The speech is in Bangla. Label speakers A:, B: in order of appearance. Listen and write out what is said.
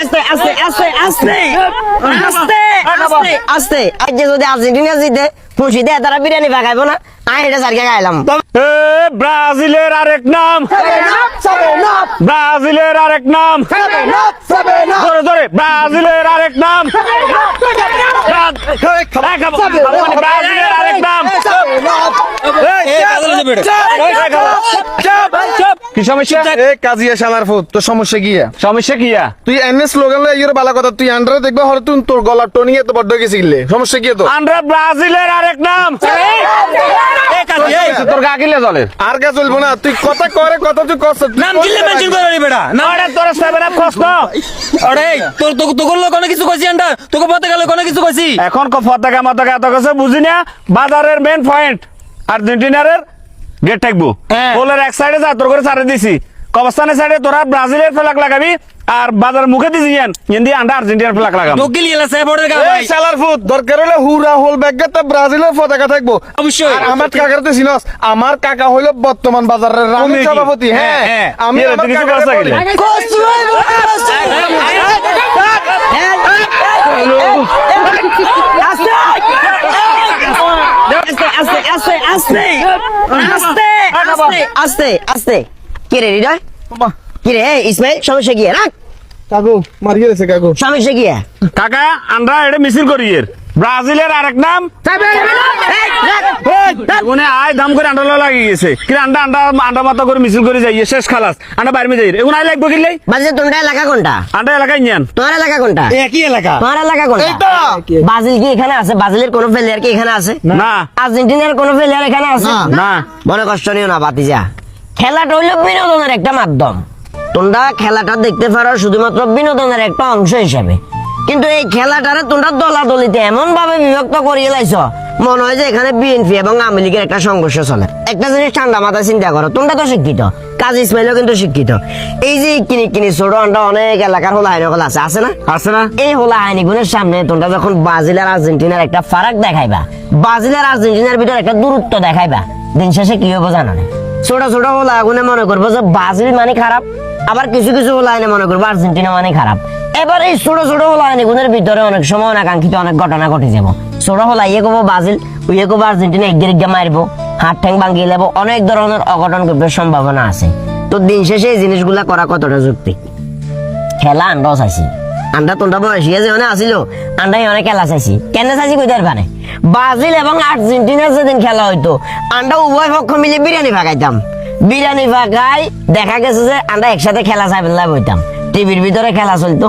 A: আস্তে আস্তে আস্তে আস্তে আস্তে আস্তে আস্তে আজ যদি আর্জেন্টিনা জিতে খুশি দেয় তারা বিরিয়ানি পাকাইবো না আমি এটা সারকে খাইলাম
B: ব্রাজিলের আরেক নাম ব্রাজিলের আরেক নাম ধরে ধরে ব্রাজিলের আরেক নাম ব্রাজিলের আরেক নাম কি সমস্যা
C: কাজিয়া শালার ফুট তোর সমস্যা গিয়া
B: সমস্যা কিয়া
C: তুই এনে স্লোগান লাই ইয়ের বালা কথা তুই আন্ডারে দেখবে হরে তুই তোর গলার টোনি এত বড় গেছে গিলে সমস্যা কি তো
B: আমরা ব্রাজিলের আরেক নাম তোর গা কিলে জলের
C: আর কা চলবো না তুই কথা করে কথা তুই কষ্ট
D: নাম কিলে মেনশন করে নি বেটা না
B: আরে তোর সেভেন আপ খস্ত
D: আরে তোর তো তোর লোক কোনো কিছু কইছি আন্ডা তোকে পথে গেল কোনো কিছু কইছি
B: এখন পতাকা মতাকা এত কিছু বুঝি না বাজারের মেন পয়েন্ট আর্জেন্টিনার গেট থাকবো
D: হ্যাঁ।
B: পোলের এক সাইডে যা তোর করে ছাড়ে দিছি কবস্থানের সাইডে তোরা ব্রাজিলের ফ্ল্যাগ লাগাবি আর বাজার মুখে দিছি হিন্দি আন্ডা আর্জেন্টিনার ফ্ল্যাগ লাগাবো
D: তো গিলি এলা সে পড়ে গা ভাই
C: শালার ফুট দরকার হলে হুরা হোল ব্যাগে তো ব্রাজিলের পতাকা থাকবো
D: অবশ্যই।
C: আর আমার কাকার তো চিনস আমার কাকা হইলো বর্তমান বাজারের রানী
B: কমিটি।
C: সভাপতি হ্যাঁ
B: হ্যাঁ,
C: আমি
B: হ্যাঁ।
C: আমার
B: কিছু
C: কাকারে
B: কথা
C: বলি।
B: গেলে।
A: আস্তে আস্তে আস্তে আস্তে আস্তে আস্তে আস্তে কি রে হৃদয় কি রে ইসমাইল সমস্যা কি রাখ
C: কাকু মারিয়ে দিয়েছে কাকু
A: সমস্যা কি
B: কাকা আমরা এটা মিছিল করি ব্রাজিলের আরেক নাম উনি আয় দাম করে আন্ডা লাগিয়ে গেছে কি আন্ডা আন্ডা আন্ডা মাথা করে মিছিল করে যাই শেষ খালাস আন্ডা বাইরে যাই এখন আয় লাগবে কিনলে
A: বাজে তোর এলাকা কোনটা
B: আন্ডা এলাকায় নিয়ান
A: তোমার এলাকা কোনটা
D: একই এলাকা
A: তোমার এলাকা কোনটা ব্রাজিল কি এখানে আছে ব্রাজিলের কোনো প্লেয়ার কি এখানে আছে
B: না
A: আর্জেন্টিনার কোনো প্লেয়ার এখানে আছে
B: না
A: মনে কষ্ট নিও না বাতিজা খেলাটা হইলো বিনোদনের একটা মাধ্যম তোমরা খেলাটা দেখতে পারো শুধুমাত্র বিনোদনের একটা অংশ হিসাবে কিন্তু এই খেলাটারে তোমরা দলাদলিতে এমন ভাবে বিভক্ত করিয়ে লাইছ মনে হয় যে এখানে বিএনপি এবং আওয়ামী লীগের একটা সংঘর্ষ চলে একটা জিনিস ঠান্ডা মাথায় চিন্তা করো তোমরা তো শিক্ষিত কাজী ইসমাইলও কিন্তু শিক্ষিত এই যে কিনি কিনি ছোট আন্ডা অনেক এলাকার হোলা আইনগুলো আছে আছে না
B: আছে না
A: এই হোলা আইনগুলোর সামনে তোমরা যখন ব্রাজিল আর আর্জেন্টিনার একটা ফারাক দেখাইবা ব্রাজিল আর আর্জেন্টিনার ভিতরে একটা দূরত্ব দেখাইবা দিন শেষে কি হবে জানো না ছোট ছোট হোলা আগুনে মনে করবো যে ব্রাজিল মানে খারাপ আবার কিছু কিছু হোলা আইনে মনে করবো আর্জেন্টিনা মানে খারাপ এবার এই ছোট ছোট হোলা আইনগুলোর ভিতরে অনেক সময় অনাকাঙ্ক্ষিত অনেক ঘটনা ঘটে যাবো ছোট হোলা ইয়ে করবো ব্রাজিল ইয়ে করবো আর্জেন্টিনা একদিকে মারবো হাত ঠ্যাং ভাঙিয়ে নেবো অনেক ধরনের অঘটন ঘটার সম্ভাবনা আছে তো দিন শেষে এই জিনিসগুলা করা কতটা যুক্তি খেলা আন্ডাও চাইছি আন্ডা তোমরা বয়সিয়া যে আসিল আন্ডাই অনেক খেলা চাইছি কেন চাইছি কইতে পারে ব্রাজিল এবং আর্জেন্টিনার যেদিন খেলা হইতো আন্ডা উভয় পক্ষ মিলে বিরিয়ানি ভাগাইতাম বিরিয়ানি ভাগাই দেখা গেছে যে আন্ডা একসাথে খেলা চাইবেন লাভ হইতাম টিভির ভিতরে খেলা চলতো